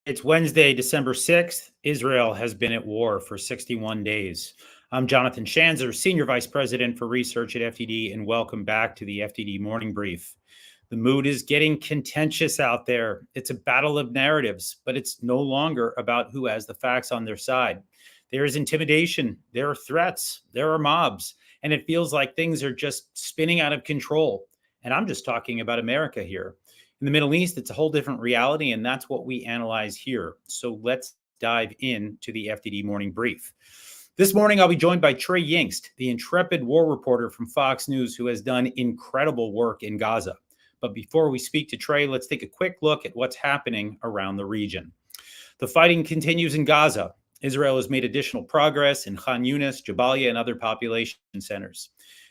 It's Wednesday, December 6th. Israel has been at war for 61 days. I'm Jonathan Schanzer, Senior Vice President for Research at FDD, and welcome back to the FDD Morning Brief. The mood is getting contentious out there. It's a battle of narratives, but it's no longer about who has the facts on their side. There is intimidation, there are threats, there are mobs, and it feels like things are just spinning out of control. And I'm just talking about America here. In the Middle East, it's a whole different reality, and that's what we analyze here. So let's dive into the FDD Morning Brief. This morning, I'll be joined by Trey Yingst, the intrepid war reporter from Fox News, who has done incredible work in Gaza. But before we speak to Trey, let's take a quick look at what's happening around the region. The fighting continues in Gaza. Israel has made additional progress in Khan Yunis, Jabalia, and other population centers.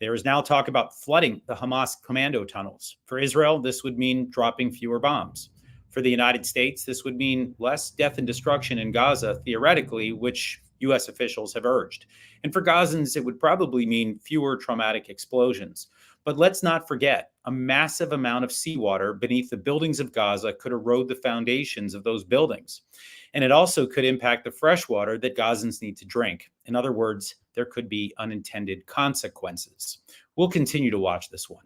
There is now talk about flooding the Hamas commando tunnels. For Israel, this would mean dropping fewer bombs. For the United States, this would mean less death and destruction in Gaza, theoretically, which U.S. officials have urged. And for Gazans, it would probably mean fewer traumatic explosions. But let's not forget, a massive amount of seawater beneath the buildings of Gaza could erode the foundations of those buildings. And it also could impact the fresh water that Gazans need to drink. In other words, there could be unintended consequences. We'll continue to watch this one.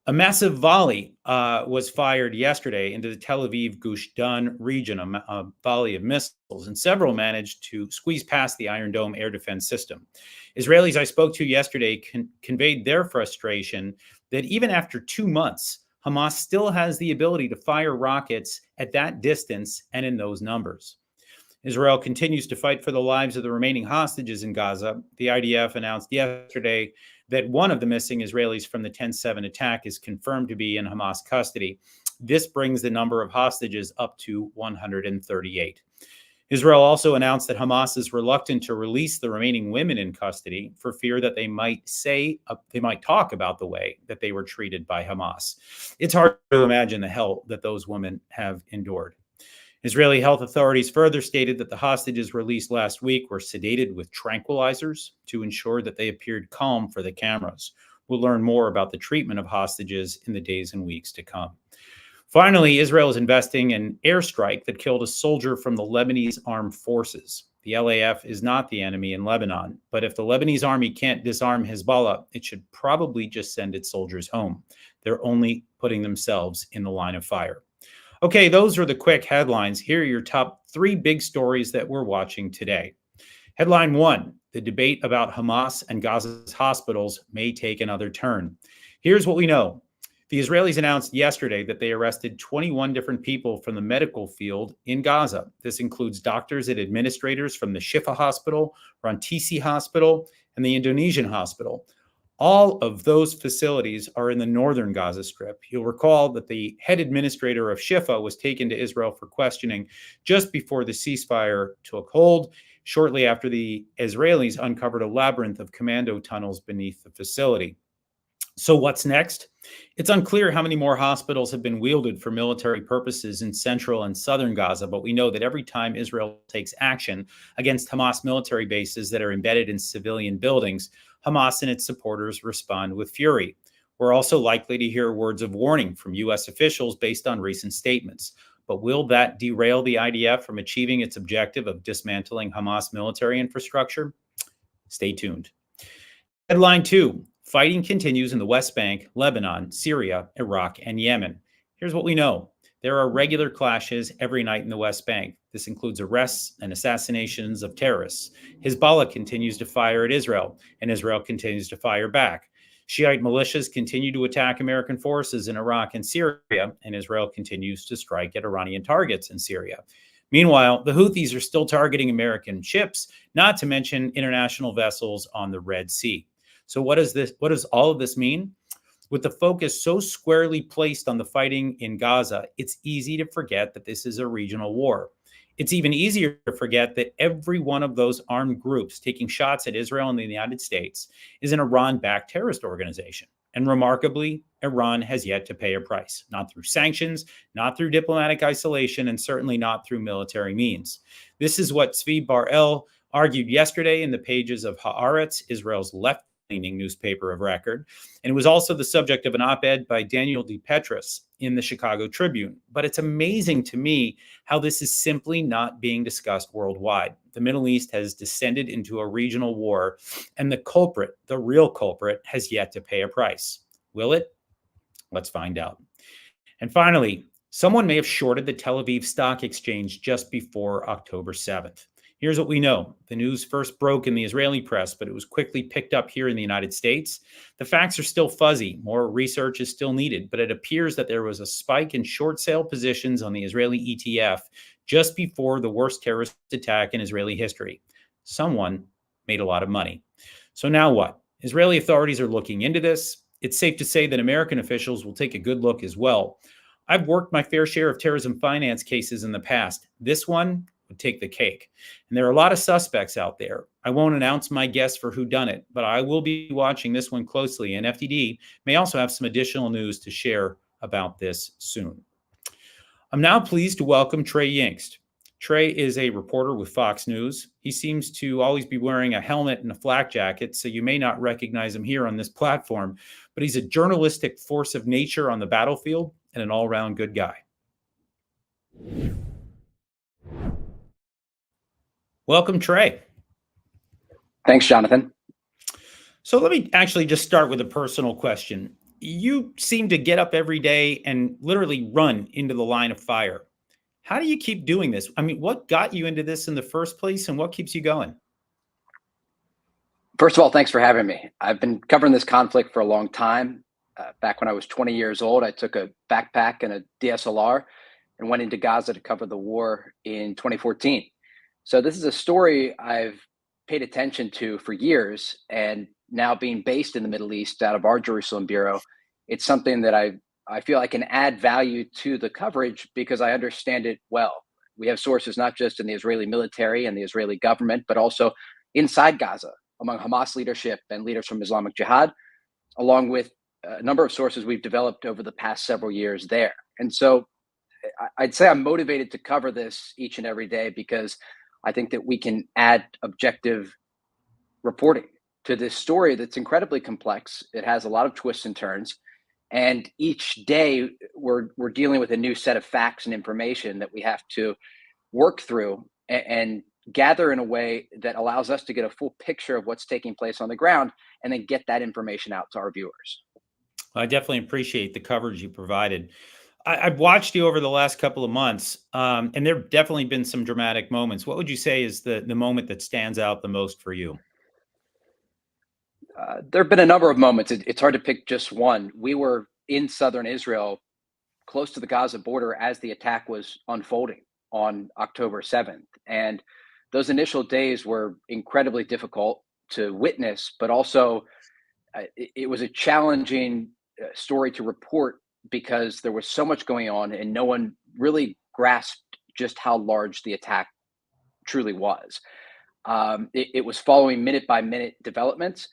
A massive volley was fired yesterday into the Tel Aviv Gush Dan region, a volley of missiles, and several managed to squeeze past the Iron Dome air defense system. Israelis I spoke to yesterday conveyed their frustration that even after 2 months, Hamas still has the ability to fire rockets at that distance and in those numbers. Israel continues to fight for the lives of the remaining hostages in Gaza. The IDF announced yesterday that one of the missing Israelis from the 10/7 attack is confirmed to be in Hamas custody. This brings the number of hostages up to 138. Israel also announced that Hamas is reluctant to release the remaining women in custody for fear that they might talk about the way that they were treated by Hamas. It's hard to imagine the hell that those women have endured. Israeli health authorities further stated that the hostages released last week were sedated with tranquilizers to ensure that they appeared calm for the cameras. We'll learn more about the treatment of hostages in the days and weeks to come. Finally, Israel is investing in an airstrike that killed a soldier from the Lebanese armed forces. The LAF is not the enemy in Lebanon, but if the Lebanese army can't disarm Hezbollah, it should probably just send its soldiers home. They're only putting themselves in the line of fire. Okay, those are the quick headlines. Here are your top 3 big stories that we're watching today. Headline 1, the debate about Hamas and Gaza's hospitals may take another turn. Here's what we know. The Israelis announced yesterday that they arrested 21 different people from the medical field in Gaza. This includes doctors and administrators from the Shifa Hospital, Rantisi Hospital, and the Indonesian Hospital. All of those facilities are in the northern Gaza Strip. You'll recall that the head administrator of Shifa was taken to Israel for questioning just before the ceasefire took hold, shortly after the Israelis uncovered a labyrinth of commando tunnels beneath the facility. So what's next? It's unclear how many more hospitals have been wielded for military purposes in central and southern Gaza, but we know that every time Israel takes action against Hamas military bases that are embedded in civilian buildings, Hamas and its supporters respond with fury. We're also likely to hear words of warning from U.S. officials based on recent statements. But will that derail the IDF from achieving its objective of dismantling Hamas military infrastructure? Stay tuned. Headline 2. Fighting continues in the West Bank, Lebanon, Syria, Iraq, and Yemen. Here's what we know. There are regular clashes every night in the West Bank. This includes arrests and assassinations of terrorists. Hezbollah continues to fire at Israel, and Israel continues to fire back. Shiite militias continue to attack American forces in Iraq and Syria, and Israel continues to strike at Iranian targets in Syria. Meanwhile, the Houthis are still targeting American ships, not to mention international vessels on the Red Sea. So what does all of this mean? With the focus so squarely placed on the fighting in Gaza, it's easy to forget that this is a regional war. It's even easier to forget that every one of those armed groups taking shots at Israel and the United States is an Iran-backed terrorist organization. And remarkably, Iran has yet to pay a price, not through sanctions, not through diplomatic isolation, and certainly not through military means. This is what Zvi Bar-El argued yesterday in the pages of Haaretz, Israel's left left-leaning newspaper of record. And it was also the subject of an op-ed by Daniel DePetris in the Chicago Tribune. But it's amazing to me how this is simply not being discussed worldwide. The Middle East has descended into a regional war, and the culprit, the real culprit, has yet to pay a price. Will it? Let's find out. And finally, someone may have shorted the Tel Aviv Stock Exchange just before October 7th. Here's what we know. The news first broke in the Israeli press, but it was quickly picked up here in the United States. The facts are still fuzzy. More research is still needed, but it appears that there was a spike in short sale positions on the Israeli ETF just before the worst terrorist attack in Israeli history. Someone made a lot of money. So now what? Israeli authorities are looking into this. It's safe to say that American officials will take a good look as well. I've worked my fair share of terrorism finance cases in the past. This one would take the cake. And there are a lot of suspects out there. I won't announce my guess for who done it, but I will be watching this one closely. And FDD may also have some additional news to share about this soon. I'm now pleased to welcome Trey Yingst. Trey is a reporter with Fox News. He seems to always be wearing a helmet and a flak jacket, so you may not recognize him here on this platform, but he's a journalistic force of nature on the battlefield and an all-around good guy. Welcome, Trey. Thanks, Jonathan. So let me actually just start with a personal question. You seem to get up every day and literally run into the line of fire. How do you keep doing this? I mean, what got you into this in the first place, and what keeps you going? First of all, thanks for having me. I've been covering this conflict for a long time. Back when I was 20 years old, I took a backpack and a DSLR and went into Gaza to cover the war in 2014. So this is a story I've paid attention to for years, and now being based in the Middle East out of our Jerusalem bureau, it's something that I feel I can add value to the coverage because I understand it well. We have sources not just in the Israeli military and the Israeli government, but also inside Gaza among Hamas leadership and leaders from Islamic Jihad, along with a number of sources we've developed over the past several years there. And so I'd say I'm motivated to cover this each and every day because I think that we can add objective reporting to this story that's incredibly complex. It has a lot of twists and turns. And each day we're dealing with a new set of facts and information that we have to work through and gather in a way that allows us to get a full picture of what's taking place on the ground and then get that information out to our viewers. I definitely appreciate the coverage you provided. I've watched you over the last couple of months, and there have definitely been some dramatic moments. What would you say is the moment that stands out the most for you? There have been a number of moments. It's hard to pick just one. We were in southern Israel, close to the Gaza border, as the attack was unfolding on October 7th. And those initial days were incredibly difficult to witness, but also it was a challenging story to report because there was so much going on and no one really grasped just how large the attack truly was. It was following minute by minute developments.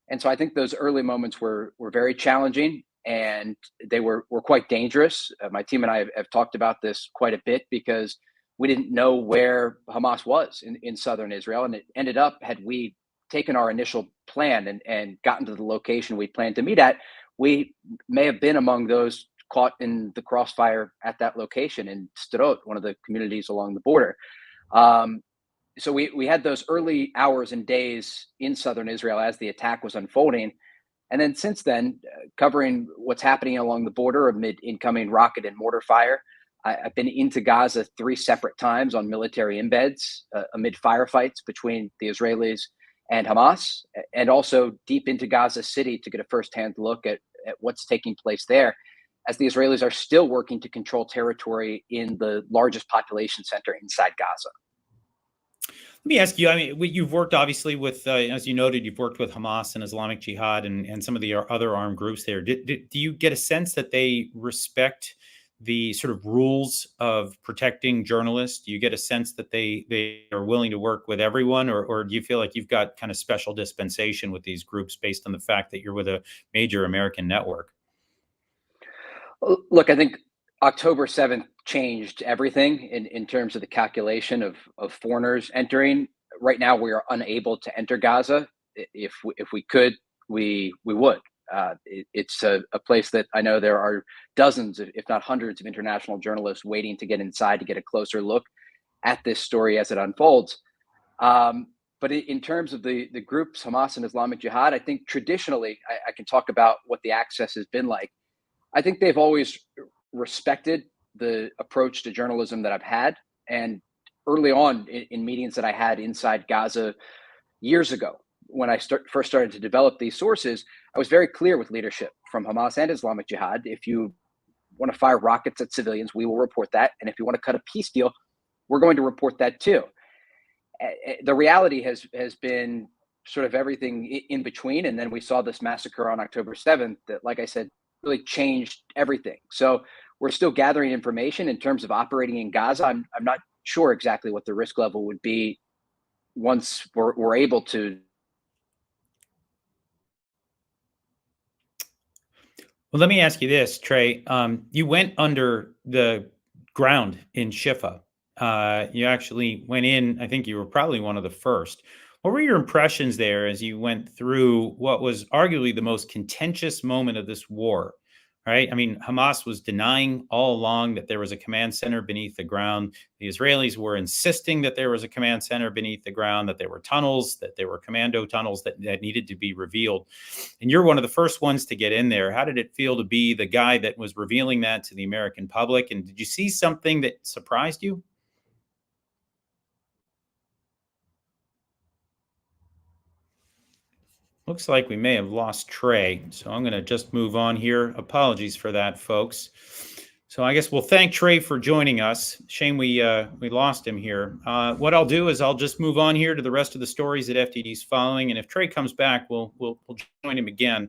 And so I think those early moments were very challenging and they were quite dangerous. My team and I have talked about this quite a bit because we didn't know where Hamas was in southern Israel. And it ended up, had we taken our initial plan and gotten to the location we planned to meet at, we may have been among those caught in the crossfire at that location in Sderot, one of the communities along the border. So we had those early hours and days in southern Israel as the attack was unfolding. And then since then, covering what's happening along the border amid incoming rocket and mortar fire. I've been into Gaza 3 separate times on military embeds amid firefights between the Israelis and Hamas, and also deep into Gaza City to get a firsthand look at what's taking place there as the Israelis are still working to control territory in the largest population center inside Gaza. Let me ask you, I mean, you've worked obviously with, as you noted, you've worked with Hamas and Islamic Jihad and some of the other armed groups there. Do you get a sense that they respect the sort of rules of protecting journalists? Do you get a sense that they are willing to work with everyone, or do you feel like you've got kind of special dispensation with these groups based on the fact that you're with a major American network? Look, I think October 7th changed everything in terms of the calculation of foreigners entering. Right now, we are unable to enter Gaza. If we could, we would. It's a place that I know there are dozens, if not hundreds, of international journalists waiting to get inside to get a closer look at this story as it unfolds. But in terms of the groups, Hamas and Islamic Jihad, I think traditionally, I can talk about what the access has been like. I think they've always respected the approach to journalism that I've had. And early on in meetings that I had inside Gaza years ago, when I first started to develop these sources, I was very clear with leadership from Hamas and Islamic Jihad. If you want to fire rockets at civilians, we will report that. And if you want to cut a peace deal, we're going to report that too. The reality has been sort of everything in between. And then we saw this massacre on October 7th that, like I said, really changed everything. So we're still gathering information in terms of operating in Gaza. I'm not sure exactly what the risk level would be once we're able to. Well, let me ask you this, Trey. You went under the ground in Shifa. You actually went in. I think you were probably one of the first. What were your impressions there as you went through what was arguably the most contentious moment of this war? Right? I mean, Hamas was denying all along that there was a command center beneath the ground. The Israelis were insisting that there was a command center beneath the ground, that there were tunnels, that there were commando tunnels that needed to be revealed. And you're one of the first ones to get in there. How did it feel to be the guy that was revealing that to the American public? And did you see something that surprised you? Looks like we may have lost Trey, so I'm going to just move on here. Apologies for that, folks. So I guess we'll thank Trey for joining us. Shame we lost him here. What I'll do is I'll just move on here to the rest of the stories that FDD's following, and if Trey comes back, we'll join him again.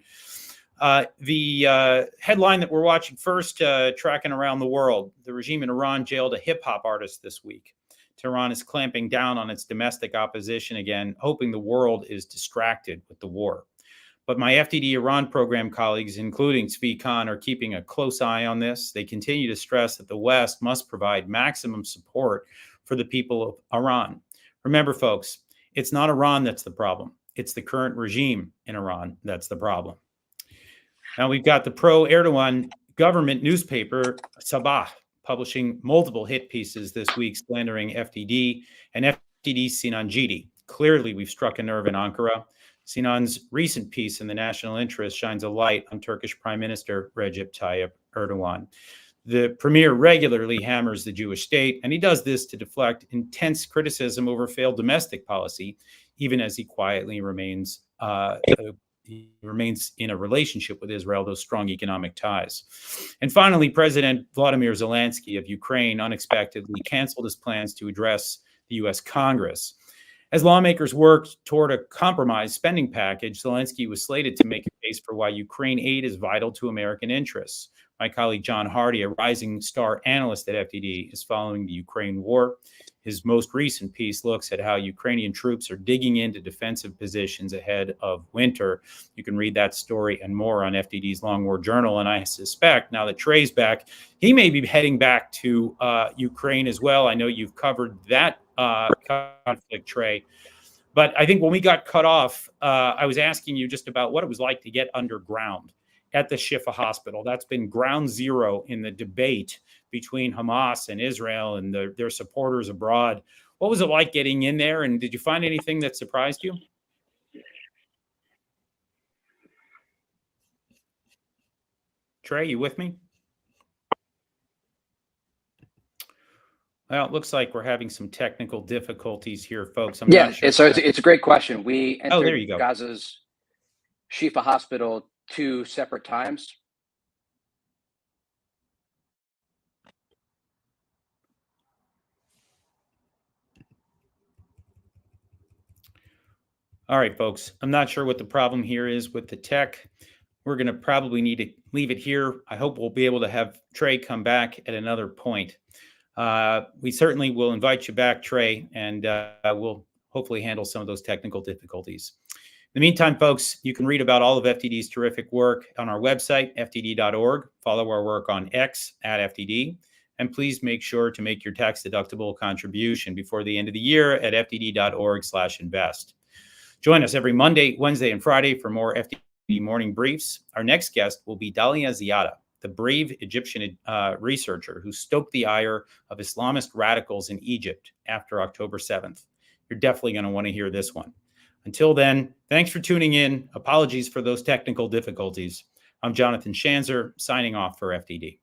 The headline that we're watching first, tracking around the world: the regime in Iran jailed a hip-hop artist this week. Tehran is clamping down on its domestic opposition again, hoping the world is distracted with the war. But my FDD Iran program colleagues, including Zvi Khan, are keeping a close eye on this. They continue to stress that the West must provide maximum support for the people of Iran. Remember, folks, it's not Iran that's the problem. It's the current regime in Iran that's the problem. Now we've got the pro-Erdogan government newspaper, Sabah, publishing multiple hit pieces this week slandering FDD and FDD's Sinan Jidi. Clearly, we've struck a nerve in Ankara. Sinan's recent piece in the National Interest shines a light on Turkish Prime Minister Recep Tayyip Erdogan. The premier regularly hammers the Jewish state, and he does this to deflect intense criticism over failed domestic policy, even as he quietly remains in a relationship with Israel, those strong economic ties. And finally, President Vladimir Zelensky of Ukraine unexpectedly canceled his plans to address the U.S. Congress. As lawmakers worked toward a compromise spending package, Zelensky was slated to make a case for why Ukraine aid is vital to American interests. My colleague John Hardy, a rising star analyst at FDD, is following the Ukraine war. His most recent piece looks at how Ukrainian troops are digging into defensive positions ahead of winter. You can read that story and more on FDD's Long War Journal. And I suspect now that Trey's back, he may be heading back to Ukraine as well. I know you've covered that conflict, Trey. But I think when we got cut off, I was asking you just about what it was like to get underground at the Shifa hospital. That's been ground zero in the debate between Hamas and Israel and their supporters abroad. What was it like getting in there? And did you find anything that surprised you? Trey, you with me? Well, it looks like we're having some technical difficulties here, folks. I'm not sure. So it's a great question. We entered there you go. Gaza's Shifa hospital 2 separate times. All right, folks. I'm not sure what the problem here is with the tech. We're going to probably need to leave it here. I hope we'll be able to have Trey come back at another point. We certainly will invite you back, Trey, and we'll hopefully handle some of those technical difficulties. In the meantime, folks, you can read about all of FDD's terrific work on our website, fdd.org. Follow our work on X @FDD. And please make sure to make your tax-deductible contribution before the end of the year at fdd.org/invest. Join us every Monday, Wednesday, and Friday for more FDD morning briefs. Our next guest will be Dalia Ziada, the brave Egyptian researcher who stoked the ire of Islamist radicals in Egypt after October 7th. You're definitely going to want to hear this one. Until then, thanks for tuning in. Apologies for those technical difficulties. I'm Jonathan Schanzer, signing off for FDD.